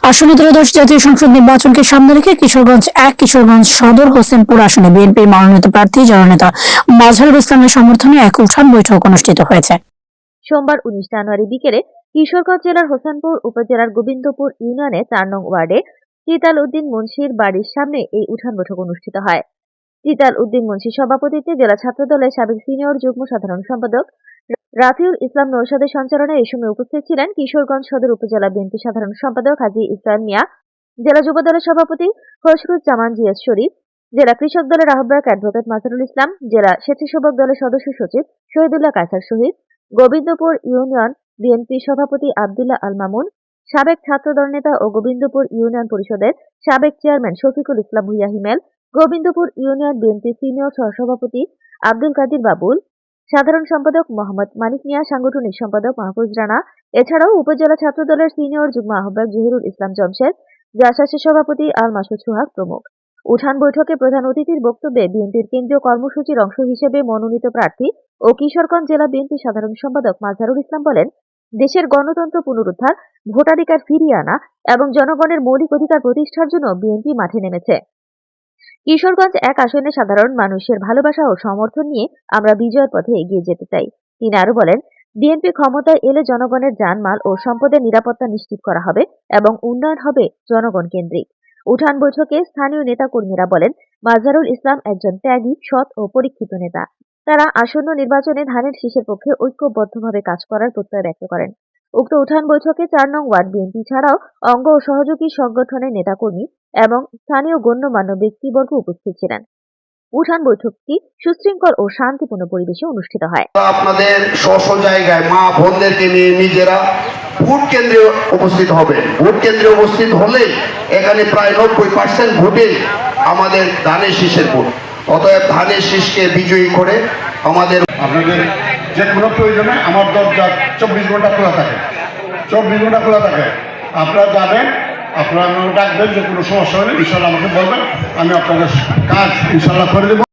আসন্ন ত্রয়োদশ জাতীয় সংসদ নির্বাচনকে সামনে রেখে কিশোরগঞ্জ সদর হোসেনপুর আসনে বিএনপির মনোনীত প্রার্থী জননেতা মাজহারুল ইসলামের সমর্থনে এক উঠান বৈঠক অনুষ্ঠিত হয়েছে। সোমবার 19 জানুয়ারি বিকেলে কিশোরগঞ্জ জেলার হোসেনপুর উপজেলার গোবিন্দপুর ইউনিয়নে 4 নং ওয়ার্ডে তিতাল উদ্দিন মুন্সির বাড়ির সামনে এই উঠান বৈঠক অনুষ্ঠিত হয়। তিতাল উদ্দিন মুন্সির সভাপতিত্বে জেলা ছাত্রদলের সাবেক সিনিয়র যুগ্ম সাধারণ সম্পাদক রাফিউল ইসলাম নৌসাদের সঞ্চালনে এই সময় উপস্থিত ছিলেন কিশোরগঞ্জ সদর উপজেলা বিএনপি সাধারণ সম্পাদক হাজী ইসলাম মিয়া, জেলা যুব দলের সভাপতি খসরুজ্জামান জিএস শরীফ, জেলা কৃষক দলের আহ্বায়ক অ্যাডভোকেট মাজহারুল ইসলাম, জেলা স্বেচ্ছাসেবক দলের সদস্য সচিব শহীদুল্লাহ কায়সার শহীদ, গোবিন্দপুর ইউনিয়ন বিএনপি সভাপতি আব্দুল্লাহ আল মামুন, সাবেক ছাত্রদল নেতা ও গোবিন্দপুর ইউনিয়ন পরিষদের সাবেক চেয়ারম্যান শফিকুল ইসলাম ভূঁইয়া হিমেল, গোবিন্দপুর ইউনিয়ন বিএনপি সিনিয়র সহসভাপতি আব্দুল কাদির বাবুল, সাধারণ সম্পাদক মোহাম্মদ মানিক মিয়া, সাংগঠনিক সম্পাদক মাহফুজ রানা, এছাড়াও উপজেলা ছাত্রদলের সিনিয়র যুগ্ম আহ্বায়ক জহিরুল ইসলাম জমশেদ, জাসাসের সভাপতি আল মাসুদ সোহাগ প্রমুখ। উঠান বৈঠকে প্রধান অতিথির বক্তব্যে বিএনপির কেন্দ্রীয় কর্মসূচির অংশ হিসেবে মনোনীত প্রার্থী ও কিশোরগঞ্জ জেলা বিএনপি সাধারণ সম্পাদক মাজহারুল ইসলাম বলেন, দেশের গণতন্ত্র পুনরুদ্ধার, ভোটাধিকার ফিরিয়ে আনা এবং জনগণের মৌলিক অধিকার প্রতিষ্ঠার জন্য বিএনপি মাঠে নেমেছে। কিশোরগঞ্জ এক আসনে সাধারণ মানুষের ভালোবাসা ও সমর্থন নিয়ে আমরা বিজয়ের পথে এগিয়ে যেতে চাই। তিনি আরো বলেন, বিএনপি ক্ষমতায় এলে জনগণের জানমাল ও সম্পদের নিরাপত্তা নিশ্চিত করা হবে এবং উন্নয়ন হবে জনগণ কেন্দ্রিক। উঠান বৈঠকে স্থানীয় নেতাকর্মীরা বলেন, মাজহারুল ইসলাম একজন ত্যাগী, সৎ ও পরীক্ষিত নেতা। তারা আসন্ন নির্বাচনে ধানের শীষের পক্ষে ঐক্যবদ্ধভাবে কাজ করার প্রত্যয় ব্যক্ত করেন। উক্ত উঠান বৈঠকে 4 নং ওয়ার্ড বিএনপি ছাড়াও অঙ্গ ও সহযোগী সংগঠনের নেতাকর্মী এবং স্থানীয় গণ্যমান্য ব্যক্তিবর্গ উপস্থিত ছিলেন। উঠান বৈঠকটি সুশৃঙ্খল ও শান্তিপূর্ণ পরিবেশে অনুষ্ঠিত হয়। আপনাদের স্ব জায়গায় মা বোনদেরকে নিয়ে নিজেরা ভোট কেন্দ্রে উপস্থিত হবে। ভোট কেন্দ্রে উপস্থিত হলে এখানে প্রায় 90% ভোটে আমাদের ধানের শীষের ভোট। অতএব ধানের শীষকে বিজয়ী করে আমাদের আপনাদের যে কোনো প্রয়োজনে আমার দরজা 24 ঘন্টা খোলা থাকে, 24 ঘন্টা খোলা থাকে। আপনারা যাবেন, আপনারা ডাকবেন, যে কোনো সমস্যা হলে ইনশাল্লাহ আমাকে বলবেন, আমি আপনাদের কাজ ইনশাল্লাহ করে দেবো।